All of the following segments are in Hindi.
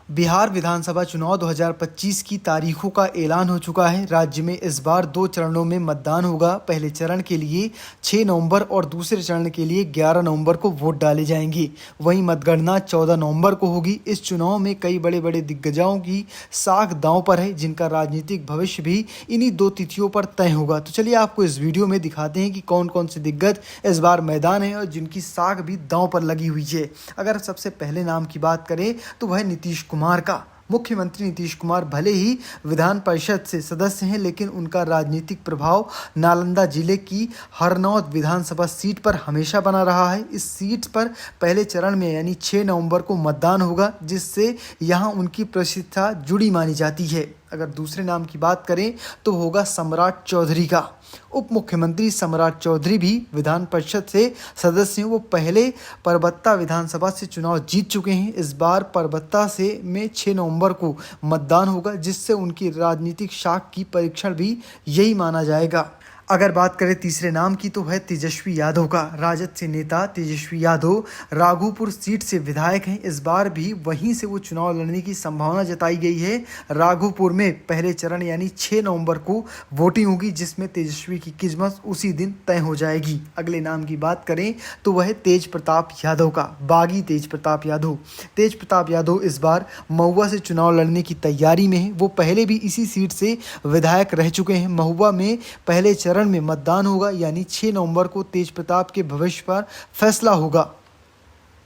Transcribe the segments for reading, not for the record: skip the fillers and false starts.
बिहार विधानसभा चुनाव 2025 की तारीखों का ऐलान हो चुका है। राज्य में इस बार 2 चरणों में मतदान होगा। पहले चरण के लिए 6 नवंबर और दूसरे चरण के लिए 11 नवंबर को वोट डाले जाएंगे। वहीं मतगणना 14 नवंबर को होगी। इस चुनाव में कई बड़े बड़े दिग्गजों की साख दांव पर है, जिनका राजनीतिक भविष्य भी इन्हीं 2 तिथियों पर तय होगा। तो चलिए आपको इस वीडियो में दिखाते हैं कि कौन कौन से दिग्गज इस बार मैदान है और जिनकी साख भी दांव पर लगी हुई है। अगर सबसे पहले नाम की बात करें तो वह नीतीश कुमार का। मुख्यमंत्री नीतीश कुमार भले ही विधान परिषद से सदस्य हैं, लेकिन उनका राजनीतिक प्रभाव नालंदा जिले की हरनौत विधानसभा सीट पर हमेशा बना रहा है। इस सीट पर पहले चरण में यानी 6 नवंबर को मतदान होगा, जिससे यहां उनकी प्रतिष्ठा जुड़ी मानी जाती है। अगर दूसरे नाम की बात करें तो होगा सम्राट चौधरी का। उप मुख्यमंत्री सम्राट चौधरी भी विधान परिषद से सदस्य हैं। वो पहले परबत्ता विधानसभा से चुनाव जीत चुके हैं। इस बार परबत्ता से में 6 नवंबर को मतदान होगा, जिससे उनकी राजनीतिक शाख की परीक्षण भी यही माना जाएगा। अगर बात करें तीसरे नाम की तो है तेजस्वी यादव का। राजद से नेता तेजस्वी यादव राघोपुर सीट से विधायक हैं। इस बार भी वहीं से वो चुनाव लड़ने की संभावना जताई गई है। राघोपुर में पहले चरण यानी 6 नवंबर को वोटिंग होगी, जिसमें तेजस्वी की किस्मत उसी दिन तय हो जाएगी। अगले नाम की बात करें तो वह तेज प्रताप यादव का। बागी तेज प्रताप यादव। तेज प्रताप यादव इस बार महुआ से चुनाव लड़ने की तैयारी में है। वो पहले भी इसी सीट से विधायक रह चुके हैं। महुआ में पहले चरण में मतदान होगा, यानी 6 नवंबर को तेज प्रताप के भविष्य पर फैसला होगा।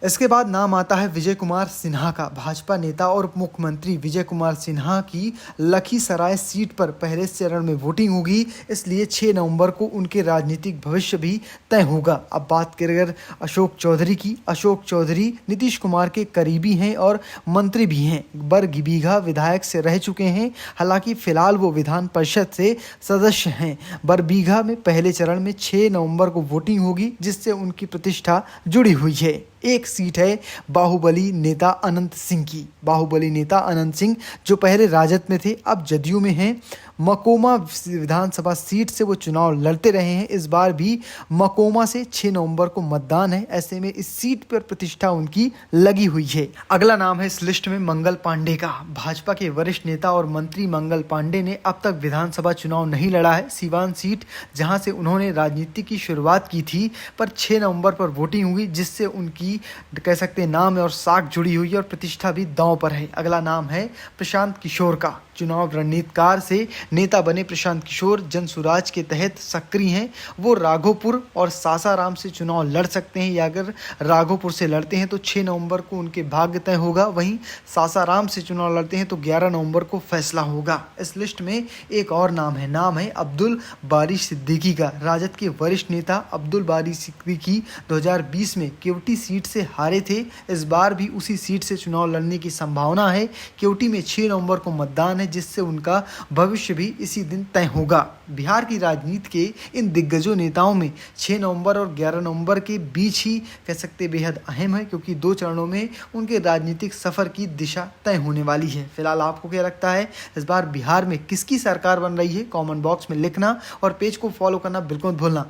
इसके बाद नाम आता है विजय कुमार सिन्हा का। भाजपा नेता और उप मुख्यमंत्री विजय कुमार सिन्हा की लखीसराय सीट पर पहले चरण में वोटिंग होगी, इसलिए 6 नवंबर को उनके राजनीतिक भविष्य भी तय होगा। अब बात करें अगर अशोक चौधरी की। अशोक चौधरी नीतीश कुमार के करीबी हैं और मंत्री भी हैं। बरबीघा विधायक से रह चुके हैं, हालांकि फिलहाल वो विधान परिषद से सदस्य हैं। बरबीघा में पहले चरण में 6 नवंबर को वोटिंग होगी, जिससे उनकी प्रतिष्ठा जुड़ी हुई है। एक सीट है बाहुबली नेता अनंत सिंह की। बाहुबली नेता अनंत सिंह जो पहले राजद में थे, अब जदयू में हैं। मकोमा विधानसभा सीट से वो चुनाव लड़ते रहे हैं। इस बार भी मकोमा से 6 नवंबर को मतदान है। ऐसे में इस सीट पर प्रतिष्ठा उनकी लगी हुई है। अगला नाम है इस लिस्ट में मंगल पांडे का। भाजपा के वरिष्ठ नेता और मंत्री मंगल पांडे ने अब तक विधानसभा चुनाव नहीं लड़ा है। सीवान सीट जहां से उन्होंने राजनीति की शुरुआत की थी, पर 6 नवंबर पर वोटिंग हुई, जिससे उनकी कह सकते हैं नाम और साख जुड़ी हुई है और प्रतिष्ठा भी दांव पर है। अगला नाम है प्रशांत किशोर का। चुनाव रणनीतिकार से नेता बने प्रशांत किशोर जन सुराज के तहत सक्रिय हैं। वो राघोपुर और सासाराम से चुनाव लड़ सकते हैं, या अगर राघोपुर से लड़ते हैं तो 6 नवंबर को उनके भाग्य तय होगा। वहीं सासाराम से चुनाव लड़ते हैं तो 11 नवंबर को फैसला होगा। इस लिस्ट में एक और नाम है अब्दुल बारी सिद्दीकी का। राजद के वरिष्ठ नेता अब्दुल बारी सिद्दीकी 2020 में केवटी सीट से हारे थे। इस बार भी उसी सीट से चुनाव लड़ने की संभावना है। केवटी में 6 नवंबर को मतदान है, जिससे उनका भविष्य भी इसी दिन तय होगा। बिहार की राजनीति के इन दिग्गजों नेताओं में 6 नवंबर और 11 नवंबर के बीच ही कह सकते बेहद अहम है, क्योंकि 2 चरणों में उनके राजनीतिक सफर की दिशा तय होने वाली है। फिलहाल आपको क्या लगता है, इस बार बिहार में किसकी सरकार बन रही है? कमेंट बॉक्स में लिखना और पेज को फॉलो करना बिल्कुल भूलना।